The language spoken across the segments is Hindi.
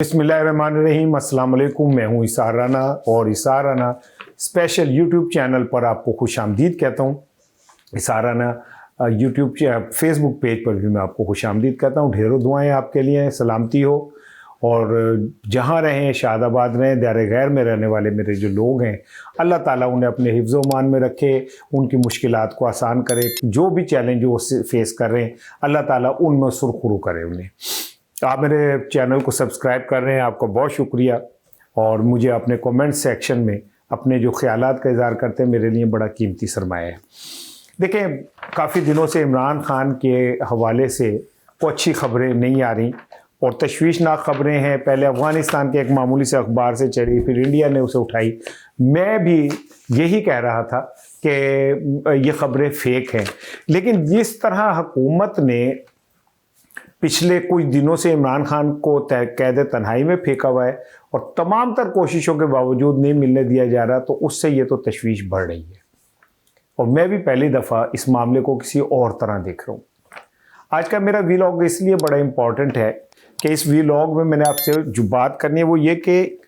बिस्मिल्लाहिर्रहमानिर्रहीम, अस्सलाम वालेकुम। मैं हूँ इसार राना और इसार राना स्पेशल यूट्यूब चैनल पर आपको खुश आमदीद कहता हूँ। इसार राना यूट्यूब फेसबुक पेज पर भी मैं आपको खुश आमदीद कहता हूँ। ढेरों दुआएं आपके लिए, सलामती हो। और जहाँ रहें, शादाबाद रहें, दार गैर में रहने वाले मेरे जो लोग हैं, अल्लाह ताला उन्हें अपने हिफ्ज़ व मान में रखे, उनकी मुश्किलात को आसान करे। जो भी चैलेंज वो फेस कर रहे हैं, अल्लाह ताला उनमें सुरखुरू करे उन्हें। आप मेरे चैनल को सब्सक्राइब कर रहे हैं, आपका बहुत शुक्रिया। और मुझे अपने कमेंट सेक्शन में अपने जो ख्यालात का इज़हार करते हैं, मेरे लिए बड़ा कीमती सरमाया है। देखें, काफ़ी दिनों से इमरान खान के हवाले से कोई अच्छी खबरें नहीं आ रही और तशवीशनाक खबरें हैं। पहले अफ़गानिस्तान के एक मामूली से अखबार से चढ़ी, फिर इंडिया ने उसे उठाई। मैं भी यही कह रहा था कि ये खबरें फ़ेक हैं, लेकिन जिस तरह हुकूमत ने पिछले कुछ दिनों से इमरान खान को कैद तन्हाई में फेंका हुआ है और तमाम तर कोशिशों के बावजूद नहीं मिलने दिया जा रहा, तो उससे ये तो तशवीश बढ़ रही है। और मैं भी पहली दफ़ा इस मामले को किसी और तरह देख रहा हूँ। आज का मेरा वीलॉग इसलिए बड़ा इम्पॉर्टेंट है कि इस वीलॉग में मैंने आपसे जो बात करनी है वो ये कि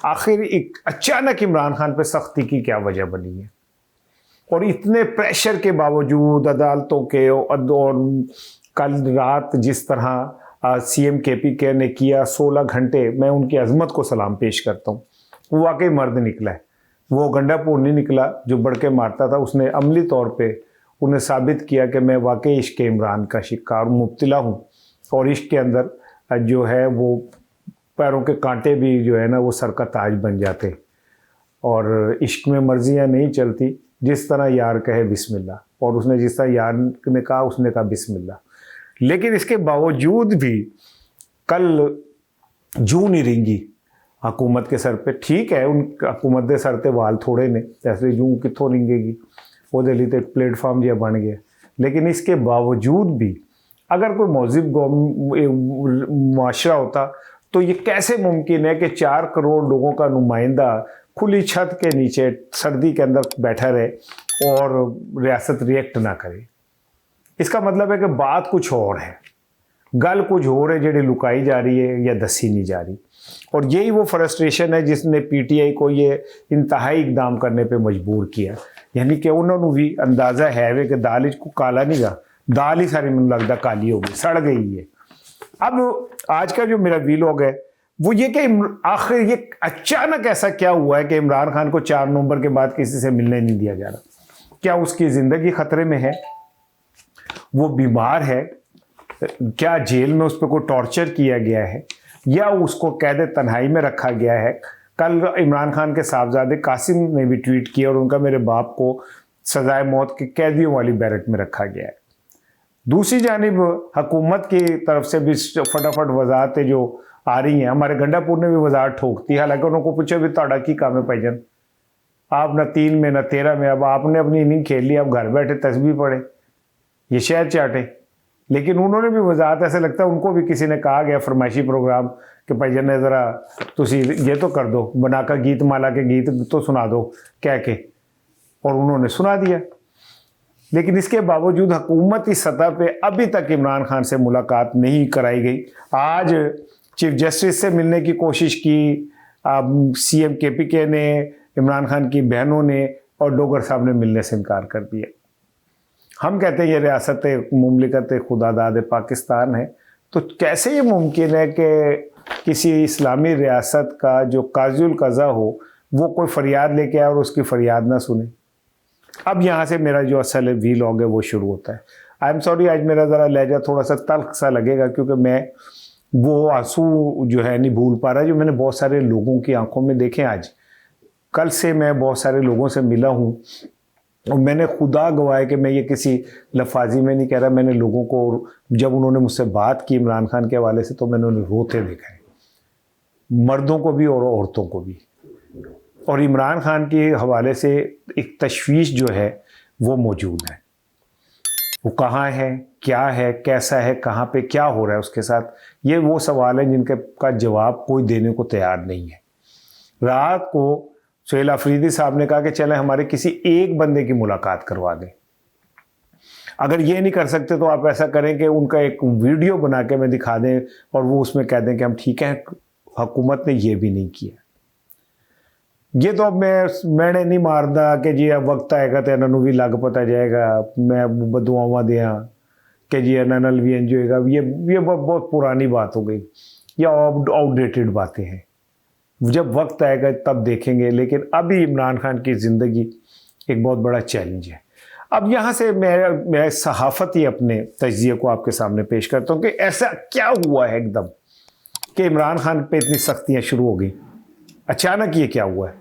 आखिर एक अचानक इमरान खान पे सख्ती की क्या वजह बनी है, और इतने प्रेशर के बावजूद अदालतों के और कल रात जिस तरह सीएम केपीके ने किया 16 घंटे, मैं उनकी अजमत को सलाम पेश करता हूँ। वो वाकई मर्द निकला है, वो गंडापुर नहीं निकला जो बढ़ के मारता था। उसने अमली तौर पे उन्हें साबित किया कि मैं वाकई इश्क इमरान का शिकार मुब्तला हूँ, और इश्क के अंदर जो है वो पैरों के कांटे भी जो है ना वो सर का ताज बन जाते। और इश्क में मर्जियाँ नहीं चलती, जिस तरह यार कहे बिस्मिल्लाह, और उसने जिस तरह यार ने कहा उसने कहा बिस्मिल्लाह। लेकिन इसके बावजूद भी कल जूं नहीं रेंगी हुकूमत के सर पे। ठीक है, उन हुकूमत के सर ते वाल थोड़े ने, ऐसे जूं कितों रेंगेगी, वो दिल्ली तो एक प्लेटफॉर्म जो बन गया। लेकिन इसके बावजूद भी अगर कोई मौजिब मुआशरा होता तो ये कैसे मुमकिन है कि 4 करोड़ लोगों का नुमाइंदा खुली छत के नीचे सर्दी के अंदर बैठा रहे और रियासत रिएक्ट ना करे। इसका मतलब है कि बात कुछ और है, गल कुछ और है, जेड़ी लुकाई जा रही है या दसी नहीं जा रही। और यही वो फ्रस्ट्रेशन है जिसने पीटीआई को ये इंतहाई इकदाम करने पे मजबूर किया। यानी कि उन्होंने भी अंदाज़ा है वे कि दाल को काला नहीं गा, दाल ही सारी मुझे लगता काली हो गई, सड़ गई है। अब आज का जो मेरा वीलॉग है वो ये कि आखिर ये अचानक ऐसा क्या हुआ है कि इमरान खान को 4 नवंबर के बाद किसी से मिलने नहीं दिया जा रहा। क्या उसकी ज़िंदगी ख़तरे में है? वो बीमार है? क्या जेल में उस पर कोई टॉर्चर किया गया है, या उसको कैद तन्हाई में रखा गया है? कल इमरान खान के साहबजादे कासिम ने भी ट्वीट किया और उनका मेरे बाप को सजाए मौत के कैदियों वाली बैरक में रखा गया है। दूसरी जानिब हुकूमत की तरफ से भी फटाफट वजाहतें जो आ रही हैं, हमारे गंडापुर ने भी वजाहत ठोकती है। हालांकि उनको पूछे भी तोड़ा की काम है भाईजान, आप ना 3 में ना 13 में, अब आपने अपनी इनिंग खेल ली, अब घर बैठे तस्बीह पढ़े, ये शहर चाटे। लेकिन उन्होंने भी वजाहत, ऐसे लगता है उनको भी किसी ने कहा गया फरमाइशी प्रोग्राम कि भाईजान ने ज़रा तुसी ये तो कर दो, बनाकर गीत माला के गीत तो सुना दो कह के, और उन्होंने सुना दिया। लेकिन इसके बावजूद हुकूमती सतह पे अभी तक इमरान खान से मुलाकात नहीं कराई गई। आज चीफ जस्टिस से मिलने की कोशिश की, सीएम केपीके ने, इमरान खान की बहनों ने और डोगर साहब ने मिलने से इनकार कर दिया। हम कहते हैं ये रियासत मुमलिकत खुदादाद पाकिस्तान है, तो कैसे ये मुमकिन है कि किसी इस्लामी रियासत का जो काजुल कज़ा हो वो कोई फरियाद लेके आए और उसकी फरियाद ना सुने। अब यहाँ से मेरा जो असल वीलॉग है वो शुरू होता है। आई एम सॉरी, आज मेरा ज़रा लहजा थोड़ा सा तल्ख सा लगेगा, क्योंकि मैं वो आंसू जो है नहीं भूल पा रहा जो मैंने बहुत सारे लोगों की आंखों में देखे। आज कल से मैं बहुत सारे लोगों से मिला हूँ और मैंने खुदा गवाह है कि मैं ये किसी लफाजी में नहीं कह रहा। मैंने लोगों को, जब उन्होंने मुझसे बात की इमरान खान के हवाले से, तो मैंने उन्हें रोते देखा है, मर्दों को भी और औरतों को भी। और इमरान खान के हवाले से एक तशवीश जो है वो मौजूद है। वो कहाँ है, क्या है, कैसा है, कहाँ पे क्या हो रहा है उसके साथ, ये वो सवाल है जिनके का जवाब कोई देने को तैयार नहीं है। रात को सुहेल अफरीदी साहब ने कहा कि चलें हमारे किसी एक बंदे की मुलाकात करवा दें। अगर ये नहीं कर सकते तो आप ऐसा करें कि उनका एक वीडियो बना के मैं दिखा दें और वो उसमें कह दें कि हम ठीक हैं, हुकूमत ने ये भी नहीं किया। ये तो अब मैंने नहीं मारदा कि जी अब वक्त आएगा तो इन्होंने भी लग पता जाएगा, मैं बदुआवा दिया कि जी इन्होंने भी इंज होएगा। ये बहुत पुरानी बात हो गई, या आउटडेटेड बातें हैं। जब वक्त आएगा तब देखेंगे। लेकिन अभी इमरान खान की ज़िंदगी एक बहुत बड़ा चैलेंज है। अब यहाँ से मैं सहाफ़ती अपने तज्ज़िये को आपके सामने पेश करता हूँ कि ऐसा क्या हुआ है एकदम कि इमरान खान पे इतनी सख्तियाँ शुरू हो गई, अचानक ये क्या हुआ है।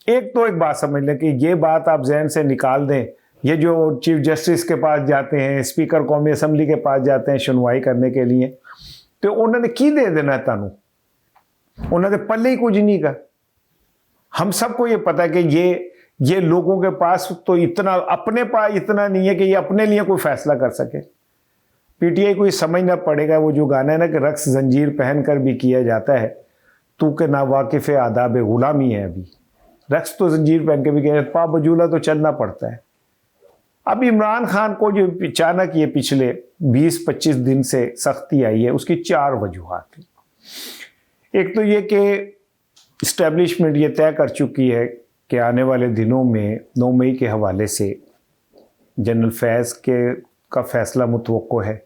एक बात समझ लें कि ये बात आप जहन से निकाल दें, ये जो चीफ जस्टिस के पास जाते हैं, स्पीकर कौमी असम्बली के पास जाते हैं सुनवाई करने के लिए, तो उन्होंने की दे देना है तानू, उन्होंने पल्ले ही कुछ नहीं का। हम सबको ये पता है कि ये लोगों के पास तो इतना अपने पास इतना नहीं है कि ये अपने लिए कोई फैसला कर सके। पीटीआई को ये समझना पड़ेगा, वो जो गाना है ना कि रक्स जंजीर पहन कर भी किया जाता है, तू के ना वाकिफ़ आदाब गुलामी है। अभी रक्स तो जंजीर पहन के भी किया, पा बजूला तो चलना पड़ता है। अब इमरान खान को जो अचानक ये पिछले 20-25 दिन से सख्ती आई है, उसकी 4 वजूहात हैं। एक तो ये कि इस्टेब्लिशमेंट ये तय कर चुकी है कि आने वाले दिनों में 9 मई के हवाले से जनरल फैज़ का फ़ैसला मुतवक्को है,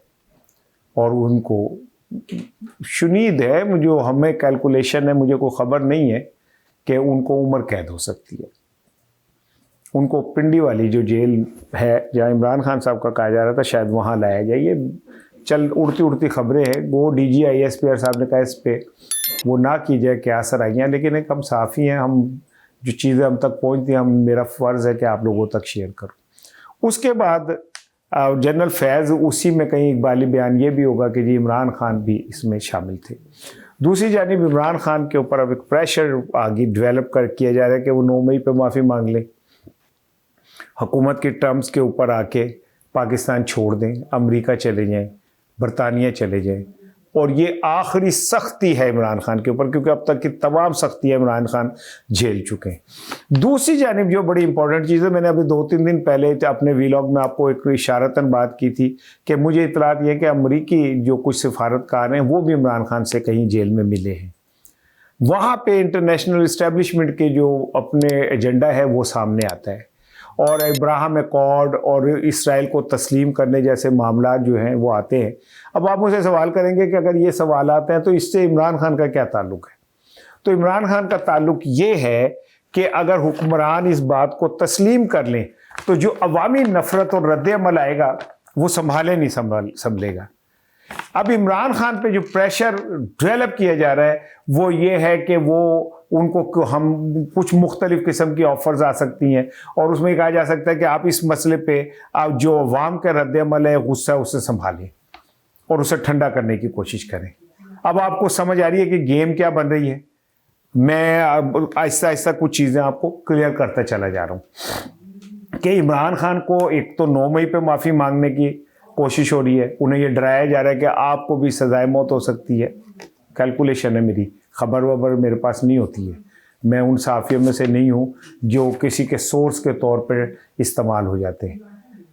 और उनको शुनीद है, जो हमें कैलकुलेशन है, मुझे कोई ख़बर नहीं है कि उनको उम्र कैद हो सकती है। उनको पिंडी वाली जो जेल है जहाँ इमरान खान साहब का कहा जा रहा था शायद वहाँ लाया जाए। ये उड़ती खबरें हैं। वो DG/ISPR साहब ने कहा इस पर वो ना की जाए, क्या असर आई हैं। लेकिन एक हम साफ़ी हैं, हम जो चीज़ें हम तक पहुँचती हैं, मेरा फ़र्ज़ है कि आप लोगों तक शेयर करूँ। उसके बाद जनरल फैज़, उसी में कहीं इकबाली बयान ये भी होगा कि जी इमरान खान भी इसमें शामिल थे। दूसरी जानिब इमरान खान के ऊपर अब एक प्रेशर आगे डेवलप किया जा रहा है कि वो 9 मई पे माफ़ी मांग लें, हुकूमत के टर्म्स के ऊपर आके पाकिस्तान छोड़ दें, अमेरिका चले जाएं, बरतानिया चले जाएं। और ये आखिरी सख्ती है इमरान खान के ऊपर, क्योंकि अब तक की तमाम सख्तियाँ इमरान खान झेल चुके हैं। दूसरी जानिब जो बड़ी इंपॉर्टेंट चीज़ है, मैंने अभी 2-3 दिन पहले अपने व्लॉग में आपको एक इशारतन बात की थी कि मुझे इतलात ये कि अमरीकी जो कुछ सिफारतकार हैं वो भी इमरान खान से कहीं जेल में मिले हैं। वहाँ पे इंटरनेशनल इस्टेब्लिशमेंट के जो अपने एजेंडा है वो सामने आता है, और इब्राहिम अकॉर्ड और इसराइल को तस्लीम करने जैसे मामला जो हैं वो आते हैं। अब आप मुझे सवाल करेंगे कि अगर ये सवाल आते हैं तो इससे इमरान खान का क्या ताल्लुक़ है। तो इमरान खान का ताल्लुक़ ये है कि अगर हुक्मरान इस बात को तस्लीम कर लें तो जो अवामी नफ़रत और रद्द-ए-अमल आएगा वो संभलेगा। अब इमरान खान पे जो प्रेशर डेवलप किया जा रहा है वो ये है कि वो उनको हम कुछ मुख्तलिफ किस्म की ऑफ़र्स आ सकती हैं, और उसमें कहा जा सकता है कि आप इस मसले पे आप जो अवाम का रद्द-ए-अमल है, गुस्सा, उसे संभालें और उसे ठंडा करने की कोशिश करें। अब आपको समझ आ रही है कि गेम क्या बन रही है। मैं अब आहिस्ता आहिस्ता कुछ चीज़ें आपको क्लियर करता चला जा रहा हूँ कि इमरान खान को एक तो 9 मई पे माफ़ी मांगने की कोशिश हो रही है, उन्हें ये डराया जा रहा है कि आपको भी सज़ाए मौत हो सकती है। कैलकुलेशन है मेरी, खबर वबर मेरे पास नहीं होती है, मैं उन साफ़ियों में से नहीं हूँ जो किसी के सोर्स के तौर पर इस्तेमाल हो जाते हैं।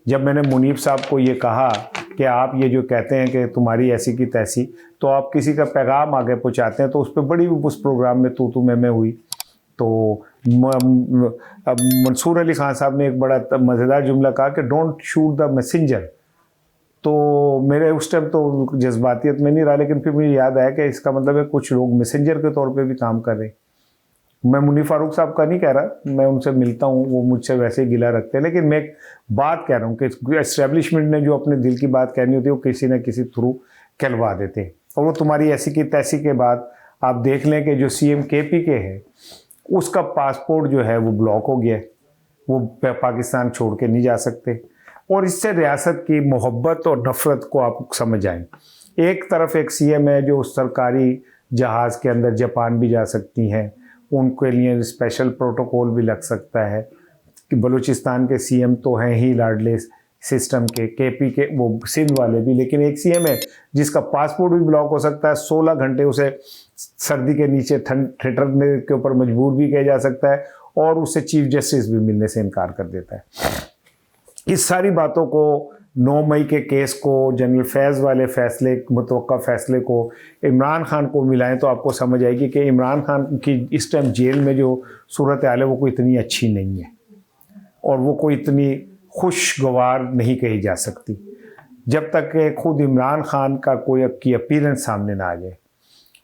जब मैंने मुनीब साहब को ये कहा कि आप ये जो कहते हैं कि तुम्हारी ऐसी की तैसी, तो आप किसी का पैगाम आगे पहुँचाते हैं, तो उस पर बड़ी उस प्रोग्राम में तू मैं हुई। तो मंसूर अली खान साहब ने एक बड़ा मज़ेदार जुमला कहा कि डोंट शूट द मैसेंजर। तो मेरे उस टाइम तो जज्बातियत में नहीं रहा, लेकिन फिर मुझे याद आया कि इसका मतलब है कुछ लोग मैसेंजर के तौर पे भी काम कर रहे हैं। मैं मुनीर फारूक साहब का नहीं कह रहा, मैं उनसे मिलता हूँ, वो मुझसे वैसे ही गिला रखते हैं, लेकिन मैं एक बात कह रहा हूँ कि एस्टेब्लिशमेंट ने जो अपने दिल की बात कहनी होती है वो किसी न किसी थ्रू कहलवा देते हैं। और वो तुम्हारी ऐसी की तैसी के बाद आप देख लें कि जो CM KPK है उसका पासपोर्ट जो है वो ब्लॉक हो गया है, वो पाकिस्तान छोड़ के नहीं जा सकते। और इससे रियासत की मोहब्बत और नफ़रत को आप समझ आएँ। एक तरफ एक CM है जो सरकारी जहाज़ के अंदर जापान भी जा सकती हैं, उनके लिए स्पेशल प्रोटोकॉल भी लग सकता है कि बलूचिस्तान के CM तो हैं ही लाडले सिस्टम के, KPK वो सिंध वाले भी, लेकिन एक CM है जिसका पासपोर्ट भी ब्लॉक हो सकता है। 16 घंटे उसे सर्दी के नीचे ठिठुरने के ऊपर मजबूर भी किया जा सकता है, और उससे चीफ जस्टिस भी मिलने से इनकार कर देता है। इस सारी बातों को 9 मई के केस को, जनरल फैज़ वाले फैसले, मुतवक्का फैसले को इमरान खान को मिलाएं तो आपको समझ आएगी कि इमरान खान की इस टाइम जेल में जो सूरत हाल है वो कोई इतनी अच्छी नहीं है और वो कोई इतनी खुशगवार नहीं कही जा सकती जब तक कि खुद इमरान खान का कोई की अपीयरेंस सामने ना आ जाए।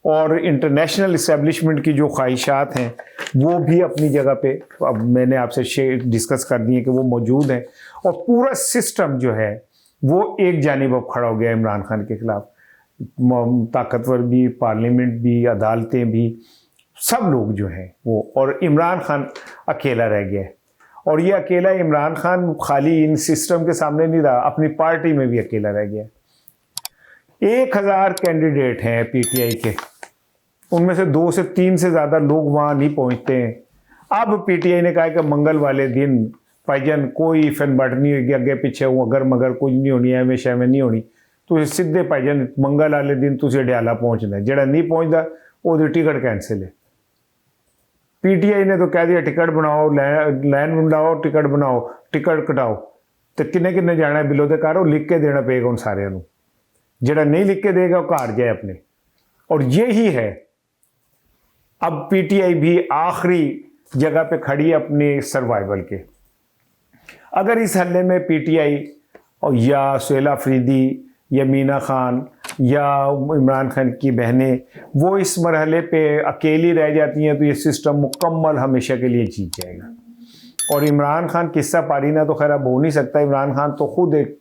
और इंटरनेशनल इस्टेब्लिशमेंट की जो ख्वाहिशात हैं वो भी अपनी जगह पे अब मैंने आपसे डिस्कस कर दी है कि वो मौजूद हैं, और पूरा सिस्टम जो है वो एक जानिब अब खड़ा हो गया इमरान खान के ख़िलाफ़। ताकतवर भी, पार्लियामेंट भी, अदालतें भी, सब लोग जो हैं वो, और इमरान खान अकेला रह गया है। और ये अकेला इमरान खान खाली इन सिस्टम के सामने नहीं रहा, अपनी पार्टी में भी अकेला रह गया। 1000 कैंडिडेट हैं पीटीआई के, उनमें से 2 से 3 से ज़्यादा लोग वहाँ नहीं पहुँचते हैं। अब पीटीआई ने कहा कि मंगल वाले दिन भाईजान कोई फनबट नहीं होगी, अगे पिछे हूँ अगर मगर कुछ नहीं होनी है, हमेशा में नहीं होनी, तो सीधे भाईजान मंगल वाले दिन तुझे डयाला पहुँचना है, जड़ा नहीं पहुँचता वो टिकट कैंसिल है। पीटीआई ने तो कह दिया टिकट बनाओ, लाइन बनाओ, टिकट बनाओ, टिकट कटाओ, तो किन्ने किन्ने जाना है बिलो दे घर, लिख के देना पेगा उन सारे नूं, जड़ा नहीं लिख के देगा वो घर जाए अपने। और यही है, अब पीटीआई भी आखिरी जगह पे खड़ी है अपने सर्वाइवल के। अगर इस हल्ले में पीटीआई और या सुहेला अफरीदी या मीना खान या इमरान खान की बहनें वो इस मरहले पे अकेली रह जाती हैं तो ये सिस्टम मुकम्मल हमेशा के लिए जीत जाएगा। और इमरान खान किस्सा पारीना तो खैर अब हो नहीं सकता, इमरान खान तो खुद एक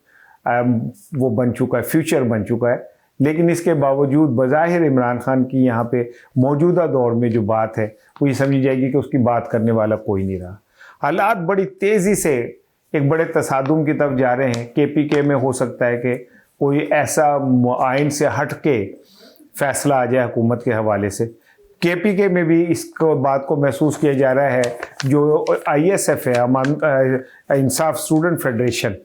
वो बन चुका है, फ्यूचर बन चुका है। लेकिन इसके बावजूद बज़ाहिर इमरान खान की यहाँ पे मौजूदा दौर में जो बात है वो ये समझी जाएगी कि उसकी बात करने वाला कोई नहीं रहा। हालात बड़ी तेज़ी से एक बड़े तसादुम की तरफ जा रहे हैं। केपीके में हो सकता है कि कोई ऐसा आइन से हट के फैसला आ जाए हुकूमत के हवाले से। केपीके में भी इस बात को महसूस किया जा रहा है। जो ISF है, इंसाफ स्टूडेंट फेडरेशन,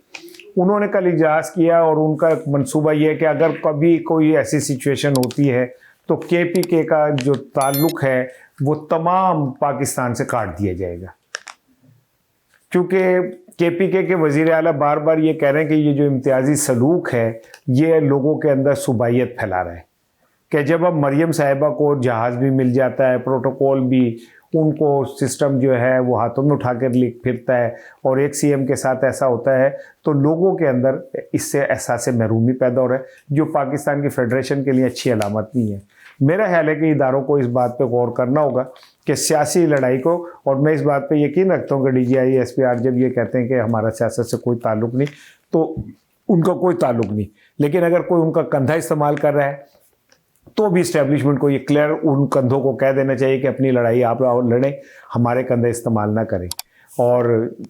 उन्होंने कल इजलास किया और उनका मंसूबा ये है कि अगर कभी कोई ऐसी सिचुएशन होती है तो केपीके का जो ताल्लुक़ है वो तमाम पाकिस्तान से काट दिया जाएगा। क्योंकि केपीके के वज़ीर आला बार बार ये कह रहे हैं कि ये जो इम्तियाज़ी सलूक है ये लोगों के अंदर सुबाइयत फैला रहा है, कि जब अब मरियम साहिबा को जहाज़ भी मिल जाता है, प्रोटोकॉल भी, उनको सिस्टम जो है वो हाथों में उठा कर लिख फिरता है और एक CM के साथ ऐसा होता है तो लोगों के अंदर इससे एहसास महरूमी पैदा हो रहा है, जो पाकिस्तान की फेडरेशन के लिए अच्छी अलामत नहीं है। मेरा ख्याल है कि इदारों को इस बात पे गौर करना होगा कि सियासी लड़ाई को, और मैं इस बात पे यकीन रखता हूँ कि DGI SPR जब ये कहते हैं कि हमारा सियासत से कोई ताल्लुक़ नहीं, तो उनका कोई ताल्लुक़ नहीं। लेकिन अगर कोई उनका कंधा इस्तेमाल कर रहा है तो भी इस्टेब्लिशमेंट को ये क्लियर उन कंधों को कह देना चाहिए कि अपनी लड़ाई आप लड़ें, हमारे कंधे इस्तेमाल ना करें। और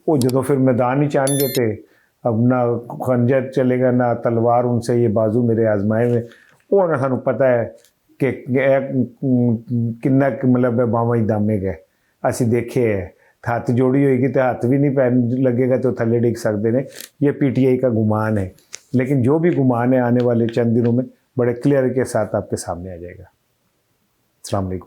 वो जो फिर मैदान ही चान गए थे, अब ना खंजर चलेगा ना तलवार, उनसे ये बाजू मेरे आजमाए में, वो ना सानू पता है कि किन्ना मतलब बावा ही दामे गए, असी देखे है। हथ जोड़ी होगी तो हाथ भी नहीं पैन लगेगा तो थले डिग सकते हैं। ये PTI का गुमान है, लेकिन जो भी गुमान है आने वाले चंद दिनों में बड़े क्लियर के साथ आपके सामने आ जाएगा। अस्सलाम वालेकुम।